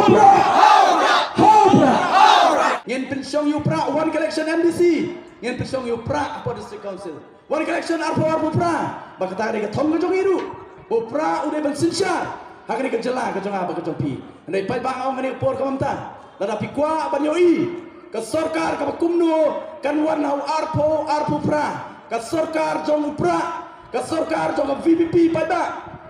Hobra! Hobra! Ngin pensong yu pra one collection MDC. Ngin pensong yu pra for district council. One collection arpo pra. Bakata ri ka thong ka jong iru. Bo pra ude ban sinsha. Hakani ka jela ka jong apa ka jong pi. Andai pai bang ong ngani por ka mamta. Lada pi kwa ban yoi. Ka sarkar ka kumno kan wan hau arpo pra. Ka sarkar jong pra. Ka sarkar jong VPP pai ba.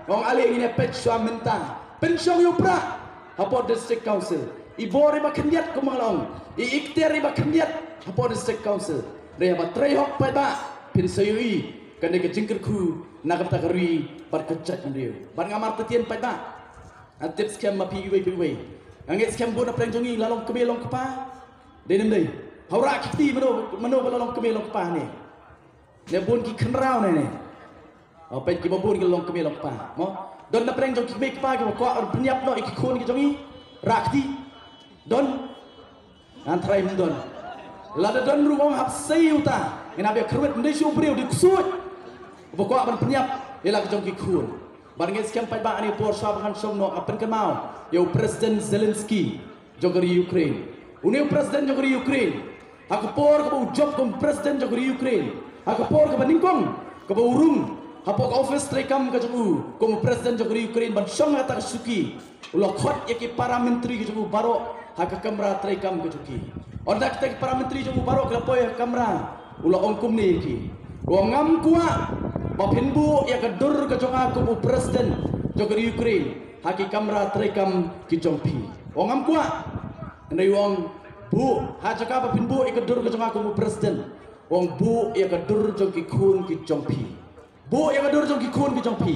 Ong ali ini pech swa menta. Pensong yu pra. Hapo district council. Ibori ba kendiat kumangalong. Iikter ba kendiat hapo district council. Reha ba trehok pai ba. Pinsayui kan ke jingker ku nakap takari bar kecak mendiu. Bar ngamar tetien pai ba. Antip scam ma pi iwe. Angit scam bona prenjongi lalong kemelong kepa. Denem dei. Haura kiti meno lalong kemelong kepa ni. Ne bon ki khenrau ne. Apa ki bon ki lalong kemelong kepa. Mo don na prenjong ki mek pa ki ko ar penyap no iki khon ki jongi. Rakti don antrai don. Lada don ruang hap sayuta. Inabe kerwet ndai shu breu di kusut. Boko aban penyap ila ke jongki khun. Barnges kem pai ba ani por sha ban som no apen kan mau. Yo President Zelensky jogari Ukraine. Uniu President jogari Ukraine. Aku por ke job kom President jogari Ukraine. Aku por ke baningkong ke urung. Hapok office trekam ke jogu kom President jogari Ukraine ban song ata suki. Ulo khot yaki para menteri ke jogu baro hak kamera trekam ke jogi. Ordak tek para menteri jogu baro ke poy kamera. Ulah ongkum ni ki. Ngam kuat. Bapinbu ya kedur ke jonga kubu presiden jogeri Ukraine. Haki kamera terekam ki jongpi. Ngam kuat. Ndai wong bu ha jaka bapinbu ya kedur ke jonga kubu presiden. Wong bu ya kedur jongki kun ki jongpi. Bu ya kedur jongki kun ki jongpi.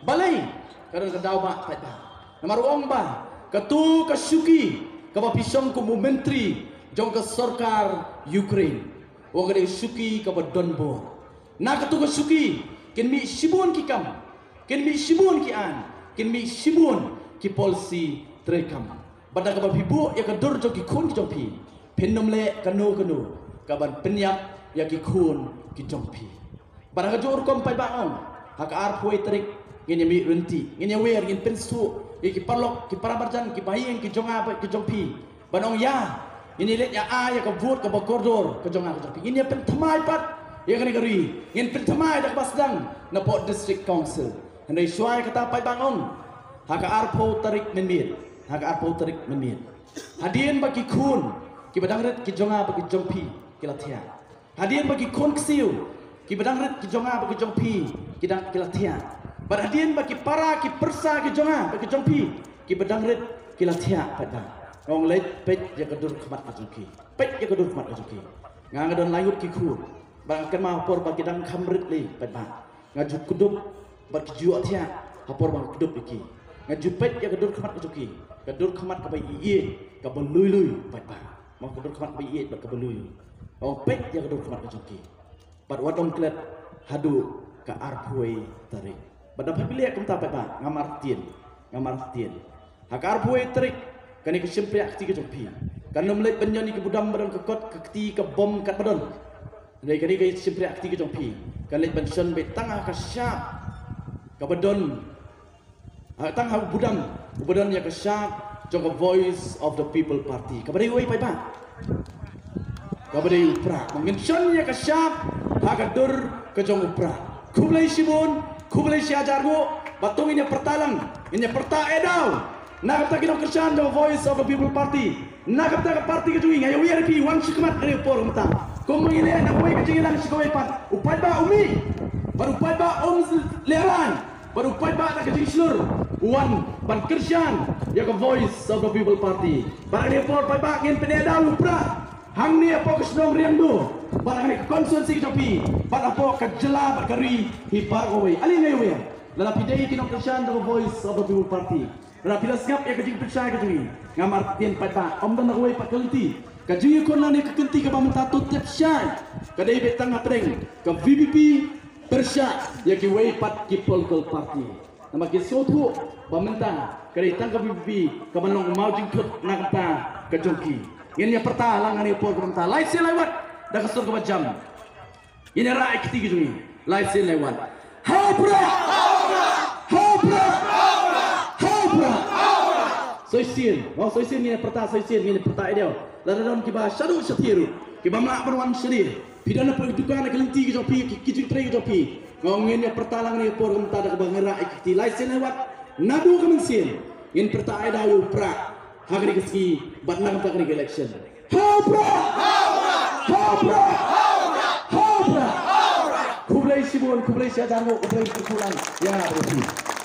Balai karena kedau ba pai ba. Namar wong ba ketu kasuki ke bapisong kubu menteri jong ke sarkar Ukraine. Wong gede suki ka Donbor. Na katu ka suki ken mi sibun ki kam. Ken mi sibun ki an. Ken mi sibun ki polisi trekam. Bada ka bibu ya ka dur jo ki khun ki jompi. Pennom le kanu ka ban penyap ya ki khun ki jompi. Bada ka jor kom pai baong. Hak ar poi trek ngene mi renti. Ngene wer ngin pensu ki parlok ki parabarjan ki bayeng ki jonga ki jompi. Banong ya ini lihat ya ayah ke vote ke bakordor ke jonga ke jopi. Ini pen thamai pat ya kani kari. Ini pen thamai dak basdang na pot district council. Handai suai kata pai bangong. Haka arpo tarik menmit. Haka arpo tarik menmit. Hadian bagi kun ki badangret ki jonga bagi jompi ki latihan. Hadian bagi kun kesiu ki badangret ki jonga bagi jompi ki dang ki latihan. Hadian bagi para ki persa ki jonga bagi jompi ki badangret ki latihan pada. Ong leit pet ya kedur khmat ka jongki. Pet ya kedur khmat ka jongki. Nga don layut ki khur. Bang kan ma por bagi dang khamrit le pet ba. Ngaju kudup bar ki juat ya. Hapor bang kudup iki. Ngaju pet ya kedur khmat ka jongki. Kedur khmat ka bai iye ka belui pet ba. Mau kedur khmat bai iye ka belui. Ong pet ya kedur khmat ka jongki. Pat wadong klet hadu ka arpoi tarik. Badam pilih kum ta pet ba ngamar tien. Hak arpoi tarik kani ke simpria akti ke jompi kan nomlet penjani ke budam badan ke kot ke keti ke bom kat badan dari kani ke simpria akti ke jompi kan let pension be tangah ke syap ke badan tangah budam ya ke syap jong ke voice of the people party ke badai wei pai ba ke badai upra mengension ya ke syap ha ke dur ke jong upra kublai sibun kublai siajargo batung ini pertalang ini perta edau. Nak kata kita kerjaan the voice of the people party. Nak kata parti kejuing ayo WRP wan sikmat dari por mata. Kau mengini nak kau kecil lang sikoi pat. Upai ba umi. Baru upai ba leran. Baru upai ba nak kecil seluruh. Wan ban kerjaan ya the voice of the people party. Barang ni por upai ba ngin peneda lupra. Hang ni apa kesenong riangdo. Barang ni konsulensi kejopi. Barang apa kejela bakari hibar kowe. Ali ni we. Dalam pidai kita kerjaan the voice of the people party. Rapila siap ya kajing percaya kajing ngamar tien pada om dan nawai pak kelti kajing kon nani ke kelti ke pamenta tiap syai kadai betang atreng ke VPP persya ya ki wai pat ki political party nama ki sotu pamenta kadai tang ke VPP ke manong mau jingkut nakta ke jongki ini ya pertalang ani por pamenta lai se lewat dah kesur ke jam ini rai ketiga juni lai se lewat Hobra soisin ni perta soisin ni perta ideo laradon kiba shadow shatiru kiba mak berwan shiri pidana perdukan kelinti ke jopi kijing tre ke jopi ngongin ya pertalang ni por gemta dak bangera ikti license lewat nadu kemensin in perta ideo pra hagri keski batnang tak ni election Hopra Hopra Hopra Kublai Sibun Kublai Syajano Kublai Kukulan ya berarti